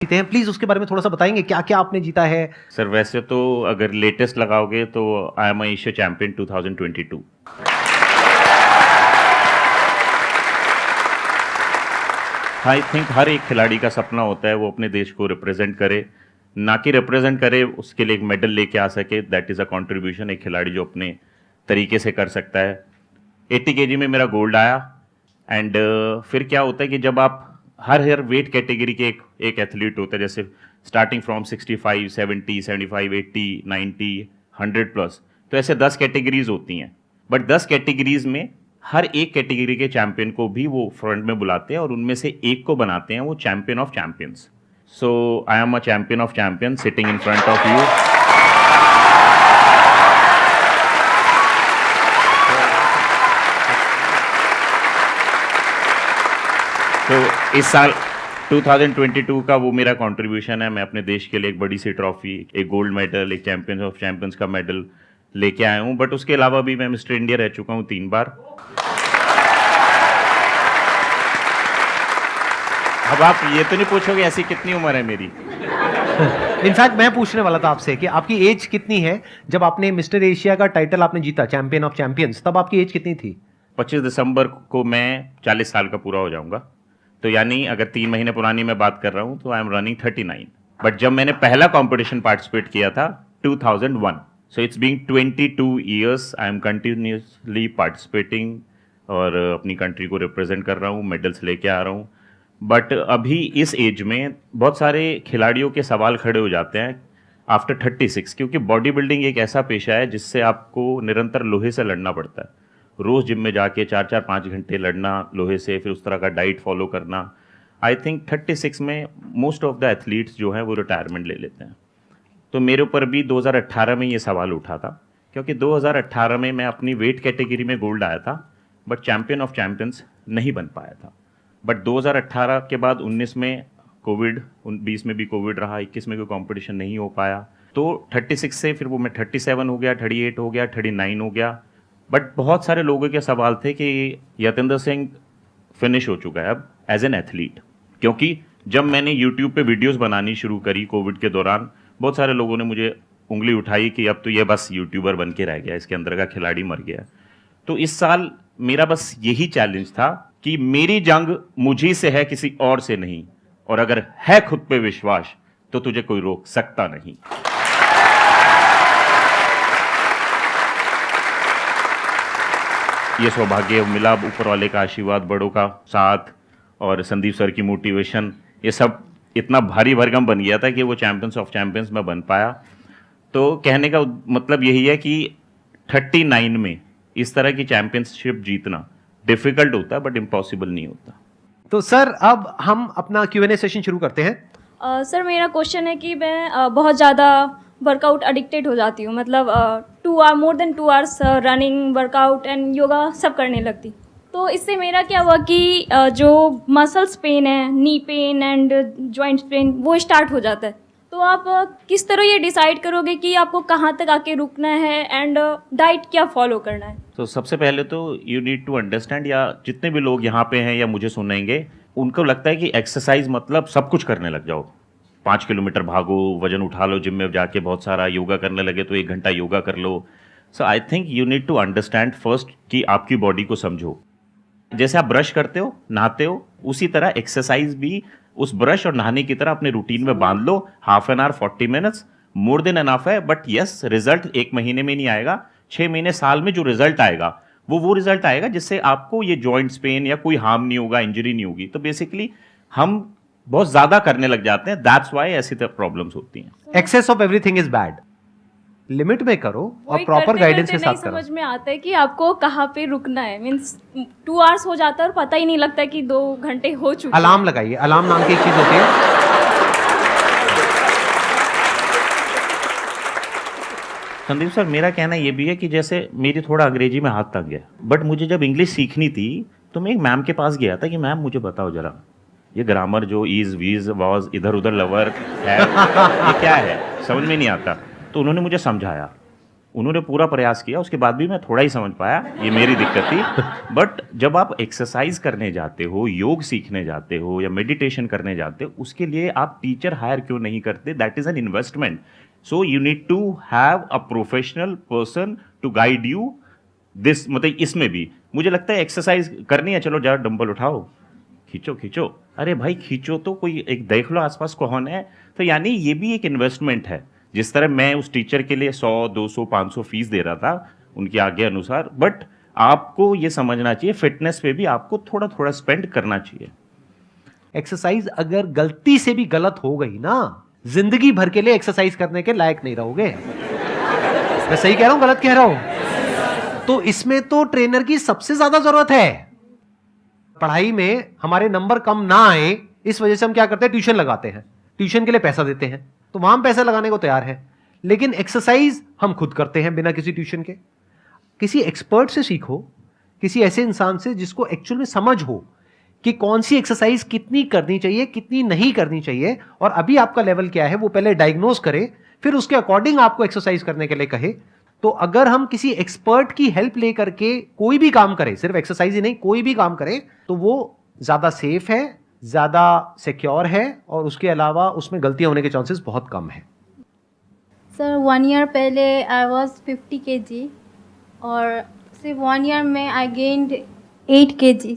जीते हैं, प्लीज उसके बारे में थोड़ा सा बताएंगे क्या क्या आपने जीता है? सर वैसे तो अगर लेटेस्ट लगाओगे तो I am Asia champion 2022। I think हर एक खिलाड़ी का सपना होता है वो अपने देश को रिप्रेजेंट करे, ना कि रिप्रेजेंट करे उसके लिए एक मेडल लेके आ सके। दैट इज़ अ कंट्रीब्यूशन एक खिलाड़ी जो अपने तरीके से कर सकता है। 80 केजी में मेरा गोल्ड आया। एंड फिर क्या होता है कि जब आप हर वेट कैटेगरी के एक एथलीट होता है, जैसे स्टार्टिंग फ्रॉम 65, 70, 75, 80, 90, 100 प्लस, तो ऐसे 10 कैटेगरीज होती हैं। बट 10 कैटेगरीज में हर एक कैटेगरी के चैंपियन को भी वो फ्रंट में बुलाते हैं और उनमें से एक को बनाते हैं वो champion of champions. So I am a champion of champion sitting in front of you. तो इस साल 2022 का वो मेरा कंट्रीब्यूशन है। मैं अपने देश के लिए एक बड़ी सी ट्रॉफी, एक गोल्ड मेडल, एक चैंपियन ऑफ चैंपियंस का मेडल लेके आया हूँ। बट उसके अलावा भी मैं मिस्टर इंडिया रह चुका हूँ 3 बार। अब आप ये तो नहीं पूछोगे ऐसी कितनी उम्र है मेरी? इनफैक्ट मैं पूछने वाला था आपसे कि आपकी एज कितनी है जब आपने मिस्टर एशिया का टाइटल आपने जीता, चैंपियन ऑफ चैंपियंस, तब आपकी एज कितनी थी? 25 दिसंबर को मैं 40 साल का पूरा हो जाऊंगा। तो यानी अगर 3 महीने पुरानी मैं बात कर रहा हूं तो आई एम रनिंग 39। बट जब मैंने पहला कंपटीशन पार्टिसिपेट किया था 2001, so it's being 22 years I am continuously participating और अपनी कंट्री को रिप्रेजेंट कर रहा हूँ, मेडल्स लेके आ रहा हूँ। बट अभी इस एज में बहुत सारे खिलाड़ियों के सवाल खड़े हो जाते हैं आफ्टर 36, क्योंकि बॉडी बिल्डिंग एक ऐसा पेशा है जिससे आपको निरंतर लोहे से लड़ना पड़ता है। रोज़ जिम में जाके 4-4-5 घंटे लड़ना लोहे से, फिर उस तरह का डाइट फॉलो करना। आई थिंक 36 में मोस्ट ऑफ द एथलीट्स जो हैं वो रिटायरमेंट ले लेते हैं। तो मेरे ऊपर भी 2018 में ये सवाल उठा था, क्योंकि 2018 में मैं अपनी वेट कैटेगरी में गोल्ड आया था बट चैम्पियन ऑफ चैम्पियंस नहीं बन पाया था। बट 2018 के बाद 19 में कोविड, 20 में भी कोविड रहा, 21 में कोई कंपटीशन नहीं हो पाया। तो 36 से फिर वो मैं 37 हो गया, 38 हो गया, 39 हो गया। बट बहुत सारे लोगों के सवाल थे कि यतेंद्र सिंह फिनिश हो चुका है अब एज एन एथलीट, क्योंकि जब मैंने यूट्यूब पे वीडियोस बनानी शुरू करी कोविड के दौरान, बहुत सारे लोगों ने मुझे उंगली उठाई कि अब तो ये बस यूट्यूबर बन के रह गया, इसके अंदर का खिलाड़ी मर गया। तो इस साल मेरा बस यही चैलेंज था कि मेरी जंग मुझी से है, किसी और से नहीं, और अगर है खुद पे विश्वास तो तुझे कोई रोक सकता नहीं। ये सौभाग्य मिला ऊपर वाले का आशीर्वाद, बड़ों का साथ और संदीप सर की मोटिवेशन, ये सब इतना भारी भरकम बन गया था कि वो चैंपियंस ऑफ चैंपियंस में बन पाया। तो कहने का मतलब यही है कि 39 में इस तरह की चैंपियनशिप जीतना डिफिकल्ट होता है बट इम्पॉसिबल नहीं होता। तो सर अब हम अपना Q&A सेशन शुरू करते हैं। सर मेरा क्वेश्चन है कि मैं बहुत ज़्यादा वर्कआउट एडिक्टेड हो जाती हूँ, मतलब more than 2 hours running, workout and yoga सब करने लगती। तो इससे मेरा क्या हुआ कि जो मसल्स पेन है, knee pain and joints pain, वो स्टार्ट हो जाता है। तो आप किस तरह ये डिसाइड करोगे कि आपको कहाँ तक आके रुकना है एंड डाइट क्या फॉलो करना है? तो सबसे पहले तो यू नीड टू अंडरस्टैंड, या जितने भी लोग यहाँ पे हैं या मुझे सुनेंगे, उनको लगता है कि एक्सरसाइज मतलब सब कुछ करने लग जाओ, 5 किलोमीटर भागो, वजन उठा लो, जिम में जाके बहुत सारा योगा करने लगे तो 1 घंटा योगा कर लो। So I think you need to understand first कि आपकी बॉडी को समझो। जैसे आप ब्रश करते हो, नहाते हो, उसी तरह एक्सरसाइज भी उस ब्रश और नहाने की तरह अपने रूटीन में बांध लो। Half an hour, 40 minutes more than enough है। बट यस, रिजल्ट 1 महीने में नहीं आएगा, 6 महीने, साल में जो रिजल्ट आएगा वो रिजल्ट आएगा जिससे आपको ये जॉइंट्स पेन या कोई हार्म नहीं होगा, इंजरी नहीं होगी। तो बेसिकली हम बहुत ज्यादा करने लग जाते हैं, दैट्स वाई ऐसी प्रॉब्लम्स होती हैं। Excess of everything is bad, limit में करो और प्रॉपर गाइडेंस के साथ करो। समझ में आता है कि आपको कहाँ पे रुकना है। मींस 2 आवर्स हो जाता है और पता ही नहीं लगता कि 2 घंटे हो चुके। अलार्म लगाइए, अलार्म नाम की एक चीज होती है। संदीप सर, मेरा कहना ये भी है कि जैसे मेरी थोड़ा अंग्रेजी में हाथ तंग है, बट मुझे जब इंग्लिश सीखनी थी तो मैं एक मैम के पास गया था कि मैम मुझे बताओ जरा, ये ग्रामर जो इज, वीज, वॉज, इधर उधर लवर है, ये क्या है, समझ में नहीं आता। तो उन्होंने मुझे समझाया उन्होंने पूरा प्रयास किया, उसके बाद भी मैं थोड़ा ही समझ पाया, ये मेरी दिक्कत थी। बट जब आप एक्सरसाइज करने जाते हो, योग सीखने जाते हो या मेडिटेशन करने जाते हो, उसके लिए आप टीचर हायर क्यों नहीं करते? That is an investment. So you need to have a professional person to guide you this. मतलब इसमें भी मुझे लगता है एक्सरसाइज करनी है, चलो जाओ डंबल उठाओ, खींचो खींचो, अरे भाई खींचो तो, कोई एक देख लो आसपास कौन है। तो यानी ये भी एक इन्वेस्टमेंट है। जिस तरह मैं उस टीचर के लिए 100 200 500 फीस दे रहा था उनके आगे अनुसार, बट आपको ये समझना चाहिए फिटनेस पे भी आपको थोड़ा थोड़ा स्पेंड करना चाहिए। एक्सरसाइज अगर गलती से भी गलत हो गई ना, जिंदगी भर के लिए एक्सरसाइज करने के लायक नहीं रहोगे। मैं सही कह रहा हूं, गलत कह रहा हूं? तो इसमें तो ट्रेनर की सबसे ज्यादा जरूरत है। पढ़ाई में हमारे नंबर कम ना आए, इस वजह से हम क्या करते हैं, ट्यूशन लगाते हैं, ट्यूशन के लिए पैसा देते हैं, तो वहां हम पैसा लगाने को तैयार है। लेकिन एक्सरसाइज हम खुद करते हैं बिना किसी ट्यूशन के। किसी एक्सपर्ट से सीखो, किसी ऐसे इंसान से जिसको एक्चुअल में समझ हो कि कौन सी एक्सरसाइज कितनी करनी चाहिए, कितनी नहीं करनी चाहिए, और अभी आपका लेवल क्या है वो पहले डायग्नोज करे, फिर उसके अकॉर्डिंग आपको एक्सरसाइज करने के लिए कहे। तो अगर हम किसी एक्सपर्ट की हेल्प लेकर के कोई भी काम करें, सिर्फ एक्सरसाइज ही नहीं, कोई भी काम करें, तो वो ज्यादा सेफ है, ज्यादा सिक्योर है, और उसके अलावा उसमें गलतियां होने के चांसेस बहुत कम है। सर 1 ईयर पहले आई वॉज 50 kg और सिर्फ 1 ईयर में आई गेन्ड 8 kg।